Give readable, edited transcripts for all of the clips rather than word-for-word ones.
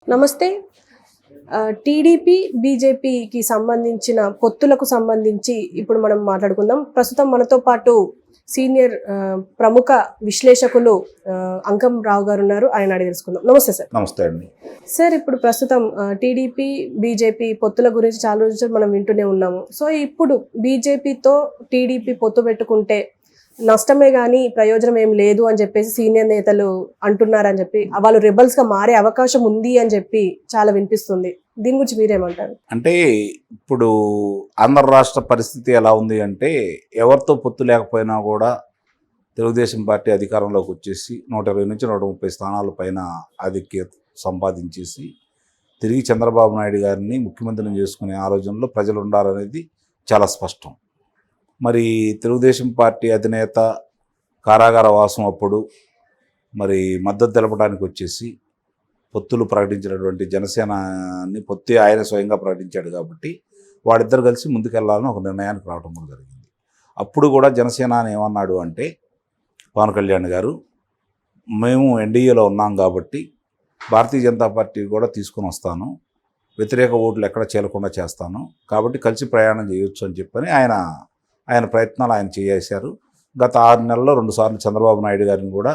నమస్తే. టీడీపీ, బీజేపీకి సంబంధించిన పొత్తులకు సంబంధించి ఇప్పుడు మనం మాట్లాడుకుందాం. ప్రస్తుతం మనతో పాటు సీనియర్ ప్రముఖ విశ్లేషకులు అంకం రావు గారు ఉన్నారు. ఆయన అడిగి తెలుసుకుందాం. నమస్తే సార్. నమస్తే అండి. సార్, ఇప్పుడు ప్రస్తుతం టీడీపీ, బీజేపీ పొత్తుల గురించి చాలా రోజులు మనం వింటూనే ఉన్నాము. సో ఇప్పుడు బీజేపీతో టీడీపీ పొత్తు పెట్టుకుంటే నష్టమే కానీ ప్రయోజనం ఏం లేదు అని చెప్పేసి సీనియర్ నేతలు అంటున్నారని చెప్పి, వాళ్ళు రెబల్స్గా మారే అవకాశం ఉంది అని చెప్పి చాలా వినిపిస్తుంది. దీని గురించి మీరేమంటారు? అంటే ఇప్పుడు ఆంధ్ర రాష్ట్ర పరిస్థితి ఎలా ఉంది అంటే, ఎవరితో పొత్తు లేకపోయినా కూడా తెలుగుదేశం పార్టీ అధికారంలోకి వచ్చేసి 120 నుంచి 130 స్థానాల పైన ఆధిక్యత సంపాదించేసి తిరిగి చంద్రబాబు నాయుడు గారిని ముఖ్యమంత్రిని చేసుకునే ఆలోచనలో ప్రజలు ఉండాలనేది చాలా స్పష్టం. మరి తెలుగుదేశం పార్టీ అధినేత కారాగార వాసం అప్పుడు మరి మద్దతు తెలపడానికి వచ్చేసి పొత్తులు ప్రకటించినటువంటి జనసేనని పొత్తి ఆయన స్వయంగా ప్రకటించాడు కాబట్టి వాళ్ళిద్దరు కలిసి ముందుకెళ్లాలని ఒక నిర్ణయానికి రావడం కూడా జరిగింది. అప్పుడు కూడా జనసేన ఏమన్నాడు అంటే, పవన్ కళ్యాణ్ గారు, మేము ఎన్డీఏలో ఉన్నాం కాబట్టి భారతీయ జనతా పార్టీ కూడా తీసుకొని వస్తాను, వ్యతిరేక ఓట్లు ఎక్కడ చేరకుండా చేస్తాను, కాబట్టి కలిసి ప్రయాణం చేయొచ్చు అని చెప్పని ఆయన ప్రయత్నాలు ఆయన చేశారు. గత 6 నెలల్లో 2 సార్లు చంద్రబాబు నాయుడు గారిని కూడా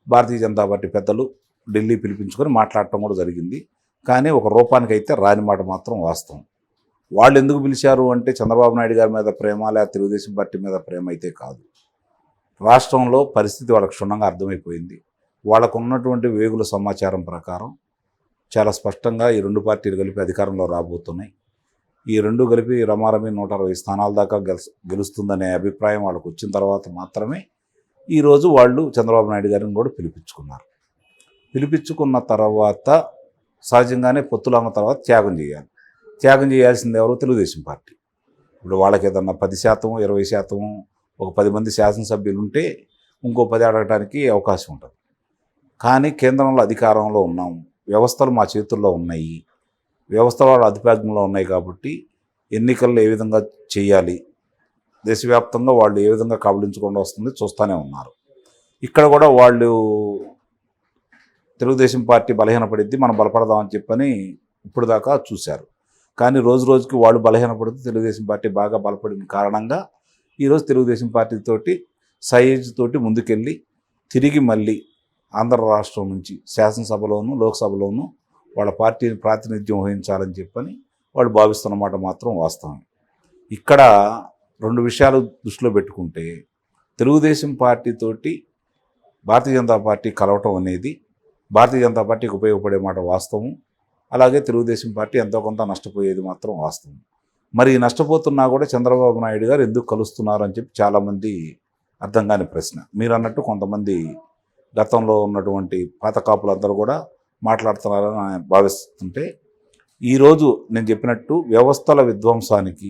భారతీయ జనతా పార్టీ పెద్దలు ఢిల్లీ పిలిపించుకొని మాట్లాడటం కూడా జరిగింది. కానీ ఒక రూపానికి అయితే రాని మాట మాత్రం వాస్తవం. వాళ్ళు ఎందుకు పిలిచారు అంటే చంద్రబాబు నాయుడు గారి మీద ప్రేమ, లేదా తెలుగుదేశం పార్టీ మీద ప్రేమ అయితే కాదు. రాష్ట్రంలో పరిస్థితి వాళ్ళకు క్షుణ్ణంగా అర్థమైపోయింది. వాళ్ళకు ఉన్నటువంటి వేగుల సమాచారం ప్రకారం చాలా స్పష్టంగా ఈ 2 పార్టీలు కలిపి అధికారంలో రాబోతున్నాయి. ఈ 2 కలిపి రమారమి 120 స్థానాల దాకా గెలుస్తుందనే అభిప్రాయం వాళ్ళకు వచ్చిన తర్వాత మాత్రమే ఈరోజు వాళ్ళు చంద్రబాబు నాయుడు గారిని కూడా పిలిపించుకున్నారు. పిలిపించుకున్న తర్వాత సహజంగానే పొత్తులు అన్న తర్వాత త్యాగం చేయాలి. త్యాగం చేయాల్సింది ఎవరు? తెలుగుదేశం పార్టీ. ఇప్పుడు వాళ్ళకి ఏదన్నా 10%, 20%, ఒక 10 మంది శాసనసభ్యులు ఉంటే ఇంకో 10 అడగడానికి అవకాశం ఉంటుంది. కానీ కేంద్రంలో అధికారంలో ఉన్నాం, వ్యవస్థలు మా చేతుల్లో ఉన్నాయి, వ్యవస్థల వాళ్ళ అధిపత్యంలో ఉన్నాయి కాబట్టి ఎన్నికల్లో ఏ విధంగా చేయాలి, దేశవ్యాప్తంగా వాళ్ళు ఏ విధంగా కబళించకుండా వస్తుంది చూస్తూనే ఉన్నారు. ఇక్కడ కూడా వాళ్ళు తెలుగుదేశం పార్టీ బలహీనపడిద్ది, మనం బలపడదామని చెప్పని ఇప్పుడు దాకా చూశారు. కానీ రోజు రోజుకి వాళ్ళు బలహీనపడితే తెలుగుదేశం పార్టీ బాగా బలపడిన కారణంగా ఈరోజు తెలుగుదేశం పార్టీతోటి సైజుతోటి ముందుకెళ్ళి తిరిగి మళ్ళీ ఆంధ్ర రాష్ట్రం నుంచి శాసనసభలోను లోక్సభలోను వాళ్ళ పార్టీని ప్రాతినిధ్యం వహించాలని చెప్పని వాళ్ళు భావిస్తున్నమాట మాత్రం వాస్తవం. ఇక్కడ 2 విషయాలు దృష్టిలో పెట్టుకుంటే, తెలుగుదేశం పార్టీతోటి భారతీయ జనతా పార్టీ కలవటం అనేది భారతీయ జనతా పార్టీకి ఉపయోగపడే మాట వాస్తవం. అలాగే తెలుగుదేశం పార్టీ ఎంతో కొంత నష్టపోయేది మాత్రం వాస్తవం. మరి నష్టపోతున్నా కూడా చంద్రబాబు నాయుడు గారు ఎందుకు కలుస్తున్నారు అని చెప్పి చాలామంది అర్థం కాని ప్రశ్న. మీరు అన్నట్టు కొంతమంది గతంలో ఉన్నటువంటి పాత కాపులందరూ కూడా మాట్లాడుతున్నారని భావిస్తుంటే, ఈరోజు నేను చెప్పినట్టు వ్యవస్థల విధ్వంసానికి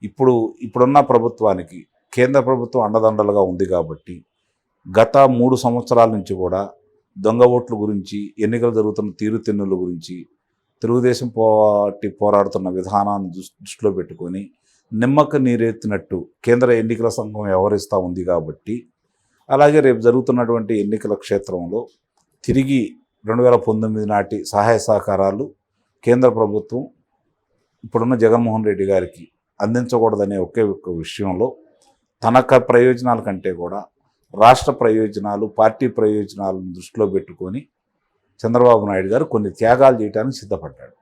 ఇప్పుడున్న ప్రభుత్వానికి కేంద్ర ప్రభుత్వం అండదండలుగా ఉంది కాబట్టి గత 3 సంవత్సరాల నుంచి కూడా దొంగ ఓట్ల గురించి, ఎన్నికలు జరుగుతున్న తీరుతెన్నుల గురించి తెలుగుదేశం పార్టీ పోరాడుతున్న విధానాన్ని దృష్టిలో పెట్టుకొని నిమ్మక నీరెత్తినట్టు కేంద్ర ఎన్నికల సంఘం వ్యవహరిస్తూ ఉంది కాబట్టి, అలాగే రేపు జరుగుతున్నటువంటి ఎన్నికల క్షేత్రంలో తిరిగి 2019 నాటి సహాయ సహకారాలు కేంద్ర ప్రభుత్వం ఇప్పుడున్న జగన్మోహన్ రెడ్డి గారికి అందించకూడదనే ఒకే ఒక్క విషయంలో తన ప్రయోజనాల కంటే కూడా రాష్ట్ర ప్రయోజనాలు, పార్టీ ప్రయోజనాలను దృష్టిలో పెట్టుకొని చంద్రబాబు నాయుడు గారు కొన్ని త్యాగాలు చేయడానికి సిద్ధపడ్డాడు.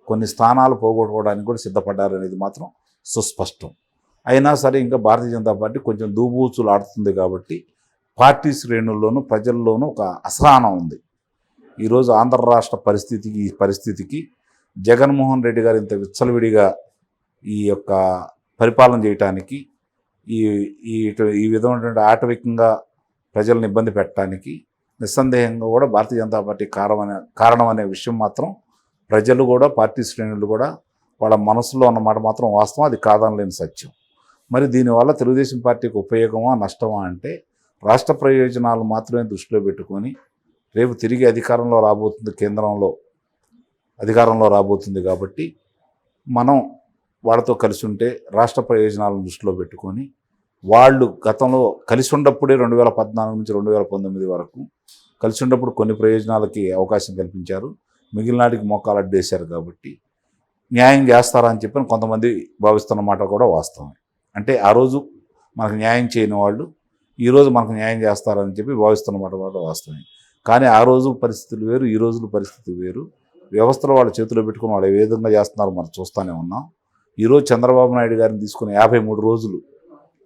కొన్ని స్థానాలు పోగొట్టుకోవడానికి కూడా సిద్ధపడ్డారు అనేది మాత్రం సుస్పష్టం. అయినా సరే ఇంకా భారతీయ జనతా పార్టీ కొంచెం దూబూచులు ఆడుతుంది కాబట్టి పార్టీ శ్రేణుల్లోనూ ప్రజల్లోనూ ఒక అసహనం ఉంది. ఈరోజు ఆంధ్ర రాష్ట్ర పరిస్థితికి జగన్మోహన్ రెడ్డి గారు ఇంత విచ్చలవిడిగా ఈ యొక్క పరిపాలన చేయటానికి, ఈ విధమైనటువంటి ఆటవికంగా ప్రజలను ఇబ్బంది పెట్టడానికి నిస్సందేహంగా కూడా భారతీయ జనతా పార్టీ కారణం అనే విషయం మాత్రం ప్రజలు కూడా, పార్టీ శ్రేణులు కూడా వాళ్ళ మనసులో అన్నమాట మాత్రం వాస్తవం, అది కాదనలేని సత్యం. మరి దీనివల్ల తెలుగుదేశం పార్టీకి ఉపయోగమా నష్టమా అంటే, రాష్ట్ర ప్రయోజనాలు మాత్రమే దృష్టిలో పెట్టుకొని రేపు తిరిగి అధికారంలో రాబోతుంది, కేంద్రంలో అధికారంలో రాబోతుంది కాబట్టి మనం వాళ్ళతో కలిసి ఉంటే రాష్ట్ర ప్రయోజనాలను దృష్టిలో పెట్టుకొని వాళ్ళు గతంలో కలిసి ఉన్నప్పుడే 2014 నుంచి 2019 వరకు కలిసి ఉన్నప్పుడు కొన్ని ప్రయోజనాలకి అవకాశం కల్పించారు. మిగిలినాటికి మోకాలు అడ్డేశారు కాబట్టి న్యాయం చేస్తారా అని చెప్పి కొంతమంది భావిస్తున్న మాట కూడా వాస్తవమే. అంటే ఆ రోజు మనకు న్యాయం చేయని వాళ్ళు ఈరోజు మనకు న్యాయం చేస్తారని చెప్పి భావిస్తున్న మాట కూడా వాస్తవమే. కానీ ఆ రోజు పరిస్థితులు వేరు, ఈ రోజుల పరిస్థితి వేరు. వ్యవస్థలు వాళ్ళ చేతిలో పెట్టుకుని వాళ్ళు ఏ విధంగా చేస్తున్నారో మనం చూస్తూనే ఉన్నాం. ఈరోజు చంద్రబాబు నాయుడు గారిని తీసుకుని 53 రోజులు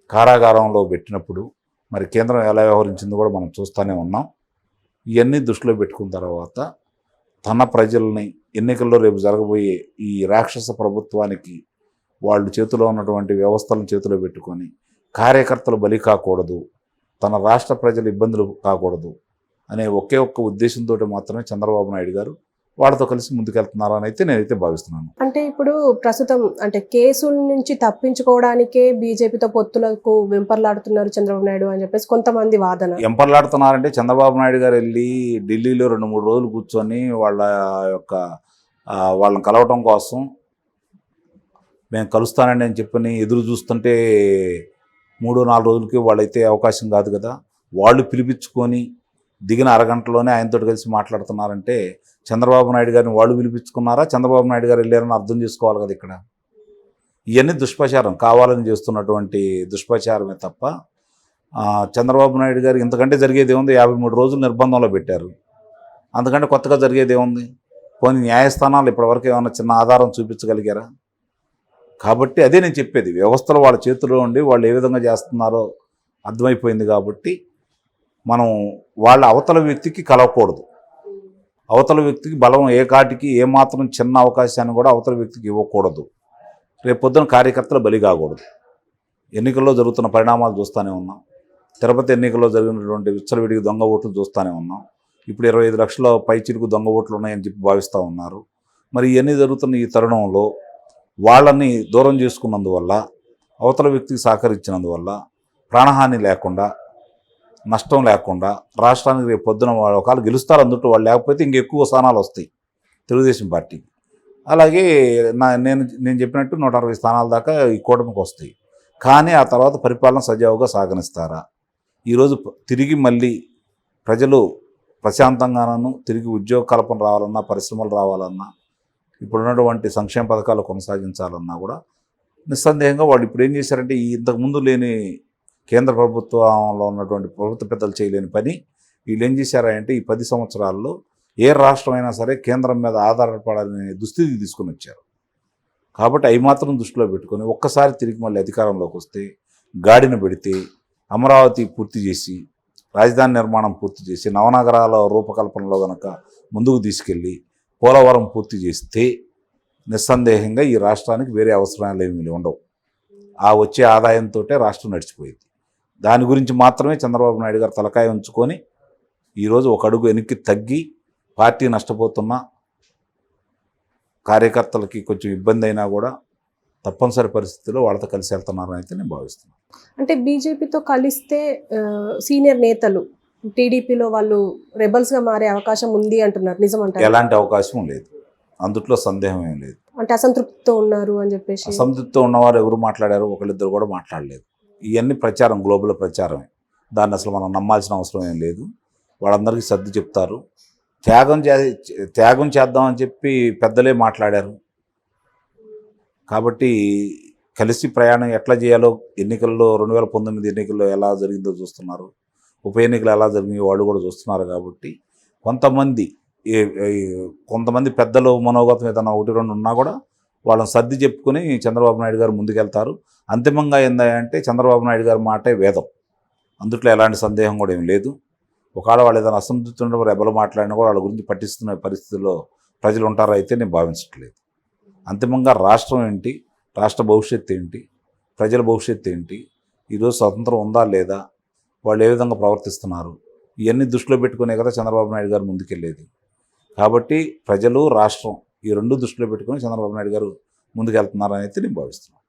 కారాగారంలో పెట్టినప్పుడు మరి కేంద్రం ఎలా వ్యవహరించిందో కూడా మనం చూస్తూనే ఉన్నాం. ఇవన్నీ దృష్టిలో పెట్టుకున్న తర్వాత తన ప్రజల్ని ఎన్నికల్లో రేపు జరగబోయే ఈ రాక్షస ప్రభుత్వానికి వాళ్ళు చేతిలో ఉన్నటువంటి వ్యవస్థలను చేతిలో పెట్టుకొని కార్యకర్తలు బలి కాకూడదు, తన రాష్ట్ర ప్రజలు ఇబ్బందులు కాకూడదు అనే ఒకే ఒక్క ఉద్దేశంతో మాత్రమే చంద్రబాబు నాయుడు గారు వాళ్ళతో కలిసి ముందుకెళ్తున్నారని అయితే నేనైతే భావిస్తున్నాను. అంటే ఇప్పుడు ప్రస్తుతం అంటే కేసుల నుంచి తప్పించుకోవడానికే బీజేపీతో పొత్తులకు వెంపర్లాడుతున్నారు చంద్రబాబు నాయుడు అని చెప్పేసి కొంతమంది వాదన. వెంపర్లాడుతున్నారంటే చంద్రబాబు నాయుడు గారు వెళ్ళి ఢిల్లీలో 2-3 రోజులు కూర్చొని వాళ్ళని కలవటం కోసం మేము కలుస్తానండి అని చెప్పని ఎదురు చూస్తుంటే 3-4 రోజులకి వాళ్ళైతే అవకాశం కాదు కదా. వాళ్ళు పిలిపించుకొని దిగిన అరగంటలోనే ఆయనతో కలిసి మాట్లాడుతున్నారంటే చంద్రబాబు నాయుడు గారిని వాళ్ళు పిలిపించుకున్నారా, చంద్రబాబు నాయుడు గారు వెళ్ళారని అర్థం చేసుకోవాలి కదా. ఇక్కడ ఇవన్నీ దుష్ప్రచారం, కావాలని చేస్తున్నటువంటి దుష్ప్రచారమే తప్ప చంద్రబాబు నాయుడు గారు ఇంతకంటే జరిగేది ఏముంది? 53 రోజులు నిర్బంధంలో పెట్టారు, అంతకంటే కొత్తగా జరిగేది ఏముంది? పోనీ న్యాయస్థానాలు ఇప్పటివరకు ఏమైనా చిన్న ఆధారం చూపించగలిగారా? కాబట్టి అదే నేను చెప్పేది, వ్యవస్థలు వాళ్ళ చేతిలో ఉండి వాళ్ళు ఏ విధంగా చేస్తున్నారో అర్థమైపోయింది. కాబట్టి మనం వాళ్ళ అవతల వ్యక్తికి కలవకూడదు, అవతల వ్యక్తికి బలం ఏ కాటికి ఏమాత్రం చిన్న అవకాశాన్ని కూడా అవతల వ్యక్తికి ఇవ్వకూడదు. రేపు పొద్దున కార్యకర్తలు బలి కాకూడదు. ఎన్నికల్లో జరుగుతున్న పరిణామాలు చూస్తూనే ఉన్నాం. తిరుపతి ఎన్నికల్లో జరిగినటువంటి విచ్చలవిడికి దొంగ ఓట్లు చూస్తూనే ఉన్నాం. ఇప్పుడు 25 లక్షల పైచిలుకు దొంగ ఓట్లు ఉన్నాయని చెప్పి భావిస్తూ ఉన్నారు. మరి ఇవన్నీ జరుగుతున్న ఈ తరుణంలో వాళ్ళని దూరం చేసుకున్నందువల్ల, అవతల వ్యక్తికి సహకరించినందువల్ల ప్రాణహాని లేకుండా, నష్టం లేకుండా రాష్ట్రానికి రేపు పొద్దున వాళ్ళు ఒకవేళ గెలుస్తారు, అందుట్లో వాళ్ళు లేకపోతే ఇంకెక్కువ స్థానాలు వస్తాయి తెలుగుదేశం పార్టీకి. అలాగే నేను చెప్పినట్టు 160 స్థానాల దాకా ఈ కూటమికి వస్తాయి. కానీ ఆ తర్వాత పరిపాలన సజావుగా సాగనిస్తారా? ఈరోజు తిరిగి మళ్ళీ ప్రజలు ప్రశాంతంగానూ తిరిగి ఉద్యోగ కల్పన రావాలన్నా, పరిశ్రమలు రావాలన్నా, ఇప్పుడున్నటువంటి సంక్షేమ పథకాలు కొనసాగించాలన్నా కూడా నిస్సందేహంగా వాళ్ళు ఇప్పుడు ఏం చేశారంటే ఇంతకుముందు లేని కేంద్ర ప్రభుత్వంలో ఉన్నటువంటి ప్రభుత్వ పెద్దలు చేయలేని పని వీళ్ళు ఏం చేశారంటే ఈ 10 సంవత్సరాల్లో ఏ రాష్ట్రమైనా సరే కేంద్రం మీద ఆధారపడాలనే దుస్థితికి తీసుకుని వచ్చారు. కాబట్టి అవి మాత్రం దృష్టిలో పెట్టుకొని ఒక్కసారి తిరిగి మళ్ళీ అధికారంలోకి వస్తే గాడిన పెడితే అమరావతి పూర్తి చేసి, రాజధాని నిర్మాణం పూర్తి చేసి, నవనగరాల రూపకల్పనలో కనుక ముందుకు తీసుకెళ్ళి పోలవరం పూర్తి చేస్తే నిస్సందేహంగా ఈ రాష్ట్రానికి వేరే అవసరాలు ఏమీ ఉండవు. ఆ వచ్చే ఆదాయంతో రాష్ట్రం నడిచిపోయింది. దాని గురించి మాత్రమే చంద్రబాబు నాయుడు గారు తలకాయ ఉంచుకొని ఈరోజు ఒక అడుగు వెనక్కి తగ్గి పార్టీ నష్టపోతున్న కార్యకర్తలకి కొంచెం ఇబ్బంది అయినా కూడా తప్పనిసరి పరిస్థితుల్లో వాళ్ళతో కలిసి వెళ్తున్నారని అయితే నేను భావిస్తున్నాను. అంటే బీజేపీతో కలిస్తే సీనియర్ నేతలు టీడీపీలో వాళ్ళు రెబల్స్గా మారే అవకాశం ఉంది అంటున్నారు, నిజమంటారు? ఎలాంటి అవకాశం లేదు, అందుట్లో సందేహం ఏం లేదు. అంటే అసంతృప్తితో ఉన్నారు అని చెప్పేసి. అసంతృప్తితో ఉన్నవారు ఎవరు మాట్లాడారు? ఒకళ్ళిద్దరు కూడా మాట్లాడలేదు. ఇవన్నీ ప్రచారం, గ్లోబల్ ప్రచారమే. దాన్ని అసలు మనం నమ్మాల్సిన అవసరం ఏం లేదు. వాళ్ళందరికీ సర్ది చెప్తారు. త్యాగం చేద్దామని చెప్పి పెద్దలే మాట్లాడారు. కాబట్టి కలిసి ప్రయాణం ఎట్లా చేయాలో ఎన్నికల్లో 2019 ఎన్నికల్లో ఎలా జరిగిందో చూస్తున్నారు, ఉప ఎన్నికలు ఎలా జరిగినాయో వాళ్ళు కూడా చూస్తున్నారు. కాబట్టి కొంతమంది పెద్దలు మనోగతం ఏదైనా 1-2 ఉన్నా కూడా వాళ్ళని సర్ది చెప్పుకొని చంద్రబాబు నాయుడు గారు ముందుకెళ్తారు. అంతిమంగా ఏందంటే చంద్రబాబు నాయుడు గారి మాటే వేదం, అందుట్లో ఎలాంటి సందేహం కూడా ఏం లేదు. ఒకవేళ వాళ్ళు ఏదైనా అసంతృప్తి ఉండడం రెబలు మాట్లాడినా కూడా వాళ్ళ గురించి పట్టిస్తున్న పరిస్థితుల్లో ప్రజలు ఉంటారో అయితే నేను భావించట్లేదు. అంతిమంగా రాష్ట్రం ఏంటి, రాష్ట్ర భవిష్యత్తు ఏంటి, ప్రజల భవిష్యత్తు ఏంటి, ఈరోజు స్వతంత్రం ఉందా లేదా, వాళ్ళు ఏ విధంగా ప్రవర్తిస్తున్నారు, ఇవన్నీ దృష్టిలో పెట్టుకునే కదా చంద్రబాబు నాయుడు గారు ముందుకెళ్ళేది. కాబట్టి ప్రజలు, రాష్ట్రం ఈ 2 దృష్టిలో పెట్టుకుని చంద్రబాబు నాయుడు గారు ముందుకెళ్తున్నారని అయితే నేను భావిస్తున్నాను.